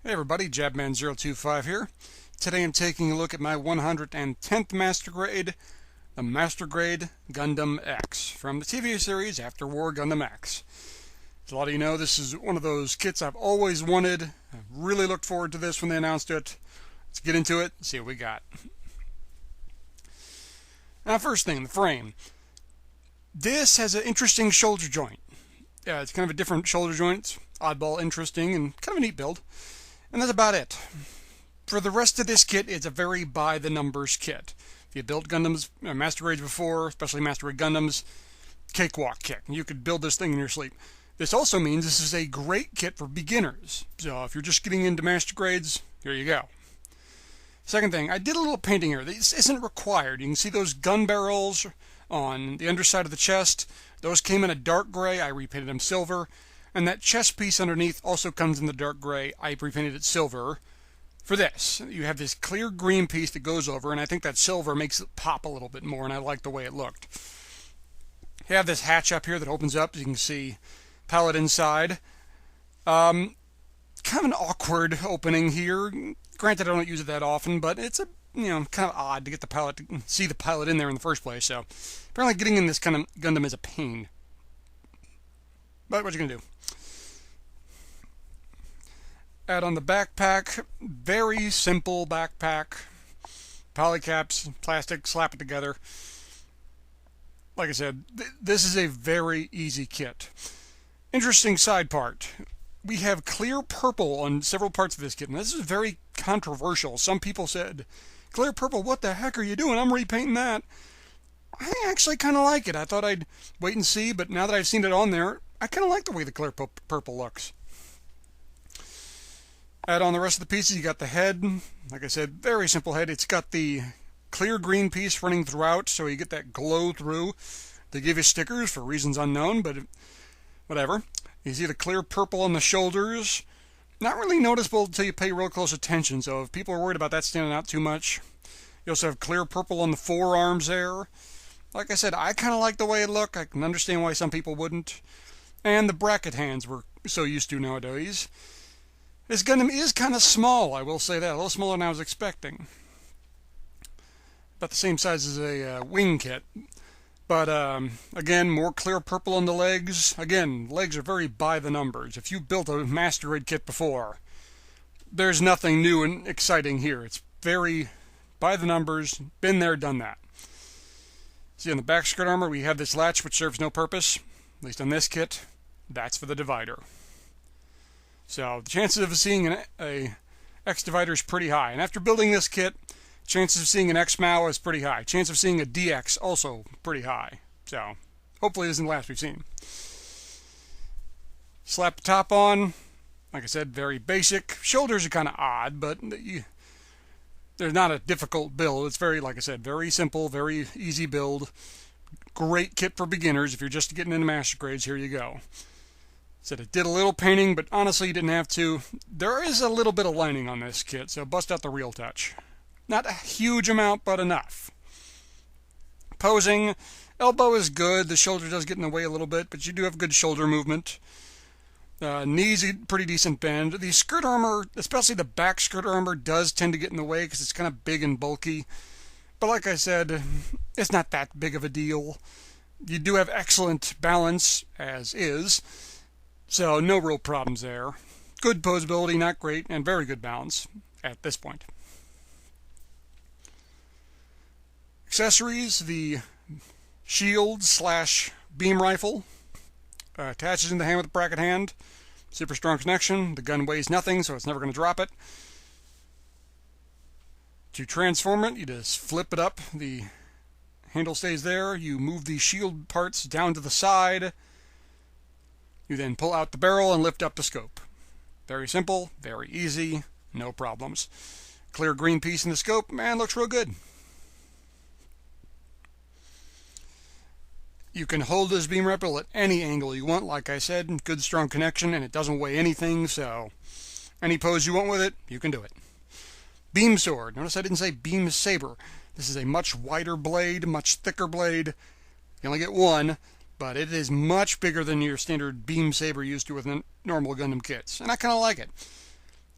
Hey everybody, Jabman025 here. Today I'm taking a look at my 110th Master Grade, the Master Grade Gundam X, from the TV series After War Gundam X. As a lot of you know, this is one of those kits I've always wanted. I really looked forward to this when they announced it. Let's get into it and see what we got. Now first thing, the frame. This has an interesting shoulder joint. Yeah, it's kind of a different shoulder joint. Oddball, interesting, and kind of a neat build. And that's about it. For the rest of this kit, it's a very by-the-numbers kit. If you built Gundams, Master Grades before, especially Master Grade Gundams, cakewalk kit. You could build this thing in your sleep. This also means this is a great kit for beginners. So if you're just getting into Master Grades, here you go. Second thing, I did a little painting here. This isn't required. You can see those gun barrels on the underside of the chest. Those came in a dark gray. I repainted them silver. And that chest piece underneath also comes in the dark gray. I repainted it silver. For this, you have this clear green piece that goes over, and I think that silver makes it pop a little bit more, and I like the way it looked. You have this hatch up here that opens up, as you can see, pallet inside. Kind of an awkward opening here. Granted, I don't use it that often, but it's kind of odd to get the pallet, to see the pilot in there in the first place. So apparently getting in this kind of Gundam is a pain. But what you gonna do? Add on the backpack. Very simple backpack. Polycaps, plastic, slap it together. Like I said, this is a very easy kit. Interesting side part. We have clear purple on several parts of this kit, and this is very controversial. Some people said, clear purple, what the heck are you doing? I'm repainting that. I actually kind of like it. I thought I'd wait and see, but now that I've seen it on there, I kind of like the way the clear purple looks. Add on the rest of the pieces. You got the head. Like I said, very simple head. It's got the clear green piece running throughout, so you get that glow through. They give you stickers for reasons unknown, but whatever. You see the clear purple on the shoulders. Not really noticeable until you pay real close attention, so if people are worried about that standing out too much. You also have clear purple on the forearms there. Like I said, I kind of like the way it looked. I can understand why some people wouldn't. And the bracket hands we're so used to nowadays. This Gundam is kind of small, I will say that. A little smaller than I was expecting. About the same size as a wing kit. But, again, more clear purple on the legs. Again, legs are very by the numbers. If you built a Master Grade kit before, there's nothing new and exciting here. It's very by the numbers. Been there, done that. See, on the back skirt armor, we have this latch which serves no purpose. At least on this kit. That's for the divider. So the chances of seeing a X divider is pretty high. And after building this kit, chances of seeing an X Mao is pretty high. Chance of seeing a DX also pretty high. So hopefully this isn't the last we've seen. Slap the top on. Like I said, very basic. Shoulders are kind of odd, but they're not a difficult build. It's very, like I said, very simple, very easy build. Great kit for beginners. If you're just getting into Master Grades, here you go. Said it did a little painting, but honestly you didn't have to. There is a little bit of lining on this kit, so bust out the real touch. Not a huge amount, but enough. Posing. Elbow is good. The shoulder does get in the way a little bit, but you do have good shoulder movement. Knees, a pretty decent bend. The skirt armor, especially the back skirt armor, does tend to get in the way because it's kind of big and bulky. But like I said, it's not that big of a deal. You do have excellent balance, as is. So no real problems there. Good posability, not great, and very good balance at this point. Accessories, the shield / beam rifle. Attaches in the hand with a bracket hand. Super strong connection. The gun weighs nothing, so it's never going to drop it. To transform it, you just flip it up. The handle stays there. You move the shield parts down to the side. You then pull out the barrel and lift up the scope. Very simple, very easy, no problems. Clear green piece in the scope, man, looks real good. You can hold this beam rifle at any angle you want, like I said. Good strong connection, and it doesn't weigh anything, so any pose you want with it, you can do it. Beam sword. Notice I didn't say beam saber. This is a much wider blade, much thicker blade. You only get one, but it is much bigger than your standard beam saber used to with normal Gundam kits, and I kind of like it.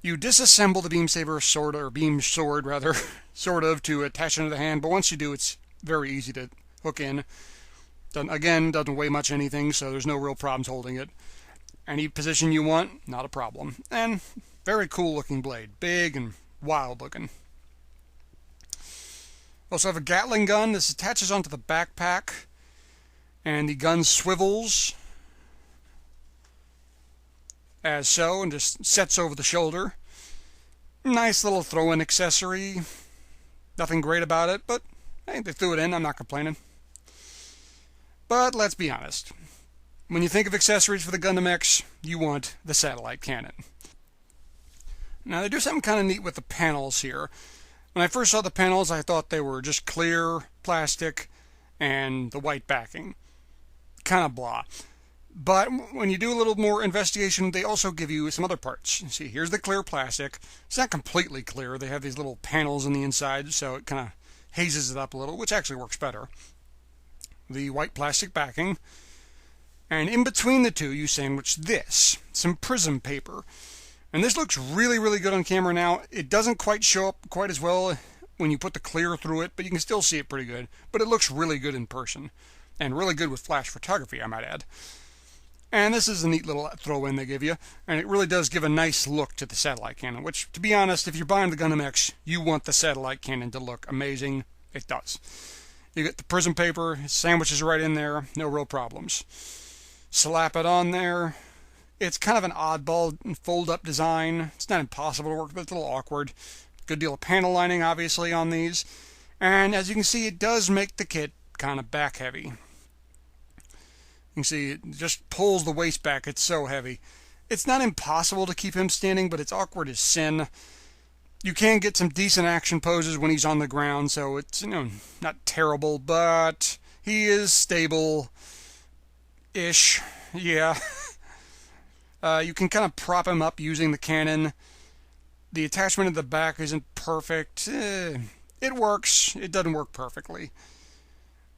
You disassemble the beam saber sword, or beam sword rather, sort of, to attach into the hand, but once you do, it's very easy to hook in. Doesn't weigh much anything, so there's no real problems holding it. Any position you want, not a problem. And very cool looking blade, big and wild looking. Also have a Gatling gun. This attaches onto the backpack, and the gun swivels as so, and just sets over the shoulder. Nice little throw-in accessory. Nothing great about it, but hey, they threw it in. I'm not complaining. But let's be honest. When you think of accessories for the Gundam X, you want the satellite cannon. Now, they do something kind of neat with the panels here. When I first saw the panels, I thought they were just clear plastic and the white backing. Kind of blah. But when you do a little more investigation, they also give you some other parts. See, here's the clear plastic. It's not completely clear. They have these little panels on the inside, so it kind of hazes it up a little, which actually works better. The white plastic backing. And in between the two, you sandwich this, some prism paper. And this looks really, really good on camera now. It doesn't quite show up quite as well when you put the clear through it, but you can still see it pretty good. But it looks really good in person. And really good with flash photography, I might add. And this is a neat little throw-in they give you, and it really does give a nice look to the satellite cannon, which, to be honest, if you're buying the Gundam X, you want the satellite cannon to look amazing. It does. You get the prism paper, it sandwiches right in there, no real problems. Slap it on there. It's kind of an oddball fold-up design. It's not impossible to work with, it's a little awkward. Good deal of panel lining, obviously, on these. And as you can see, it does make the kit kind of back-heavy. You can see it just pulls the waist back. It's so heavy. It's not impossible to keep him standing, but it's awkward as sin. You can get some decent action poses when he's on the ground, so it's, not terrible, but he is stable-ish. Yeah. You can kind of prop him up using the cannon. The attachment at the back isn't perfect. It works. It doesn't work perfectly.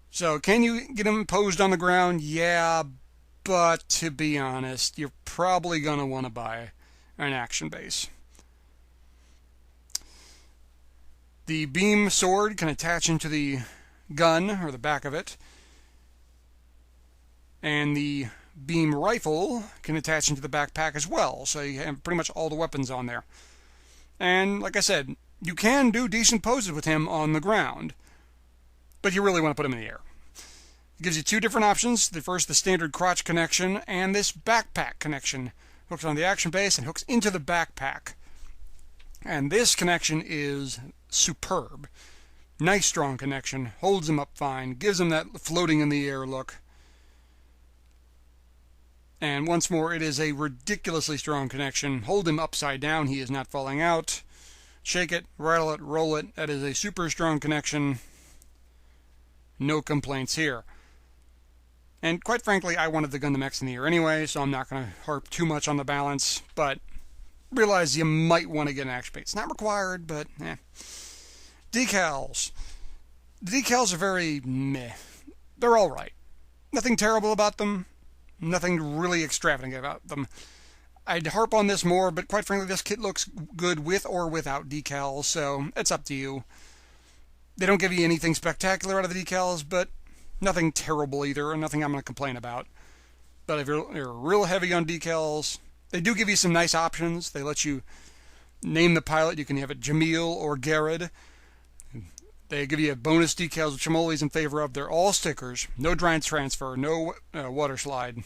So, can you get him posed on the ground? Yeah, but to be honest, you're probably going to want to buy an action base. The beam sword can attach into the gun, or the back of it. And the beam rifle can attach into the backpack as well, so you have pretty much all the weapons on there. And, like I said, you can do decent poses with him on the ground, but you really want to put him in the air. It gives you two different options. The first, the standard crotch connection, and this backpack connection. Hooks on the action base and hooks into the backpack. And this connection is superb. Nice strong connection. Holds him up fine. Gives him that floating in the air look. And once more, it is a ridiculously strong connection. Hold him upside down. He is not falling out. Shake it, rattle it, roll it. That is a super strong connection. No complaints here. And quite frankly, I wanted the Gundam X in the air anyway, so I'm not going to harp too much on the balance, but realize you might want to get an action base. It's not required, but Decals. The decals are very meh. They're alright. Nothing terrible about them. Nothing really extravagant about them. I'd harp on this more, but quite frankly, this kit looks good with or without decals, so it's up to you. They don't give you anything spectacular out of the decals, but nothing terrible either, and nothing I'm going to complain about. But if you're real heavy on decals, they do give you some nice options. They let you name the pilot. You can have it Jamil or Garrett. They give you bonus decals, which I'm always in favor of. They're all stickers. No dry transfer, no water slide.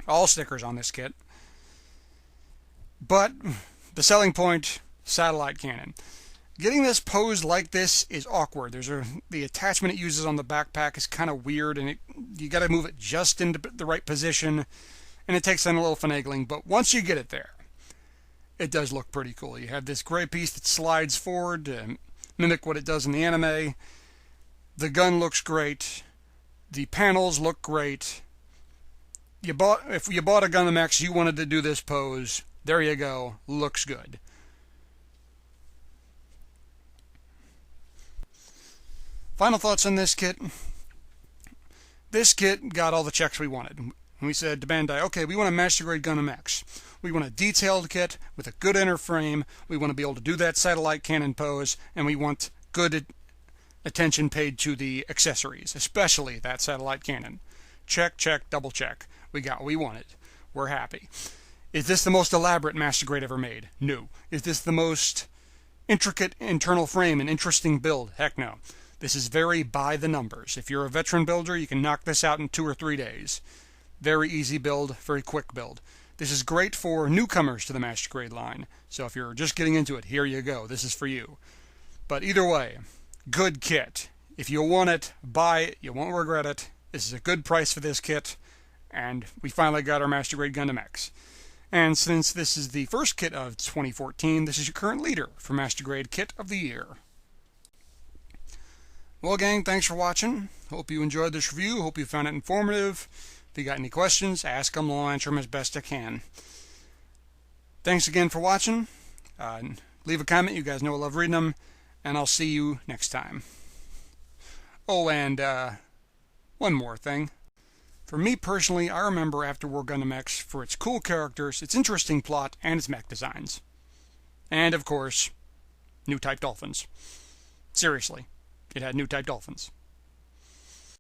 All stickers on this kit. But the selling point, satellite cannon. Getting this posed like this is awkward. The attachment it uses on the backpack is kind of weird, and you got to move it just into the right position, and it takes in a little finagling. But once you get it there, it does look pretty cool. You have this gray piece that slides forward to mimic what it does in the anime. The gun looks great. The panels look great. If you bought a Gundam X, you wanted to do this pose. There you go. Looks good. Final thoughts on this kit. This kit got all the checks we wanted. We said to Bandai, okay, we want a Master Grade Gundam X. We want a detailed kit with a good inner frame. We want to be able to do that satellite cannon pose, and we want good attention paid to the accessories, especially that satellite cannon. Check, check, double check. We got what we wanted. We're happy. Is this the most elaborate Master Grade ever made? No. Is this the most intricate internal frame and interesting build? Heck no. This is very by the numbers. If you're a veteran builder, you can knock this out in 2 or 3 days. Very easy build, very quick build. This is great for newcomers to the Master Grade line. So if you're just getting into it, here you go. This is for you. But either way, good kit. If you want it, buy it. You won't regret it. This is a good price for this kit. And we finally got our Master Grade Gundam X. And since this is the first kit of 2014, this is your current leader for Master Grade Kit of the Year. Well, gang, thanks for watching. Hope you enjoyed this review. Hope you found it informative. If you got any questions, ask them. I'll answer them as best I can. Thanks again for watching. Leave a comment. You guys know I love reading them. And I'll see you next time. Oh, and one more thing. For me personally, I remember After War Gundam X for its cool characters, its interesting plot, and its mech designs. And, of course, new type dolphins. Seriously, it had new type dolphins.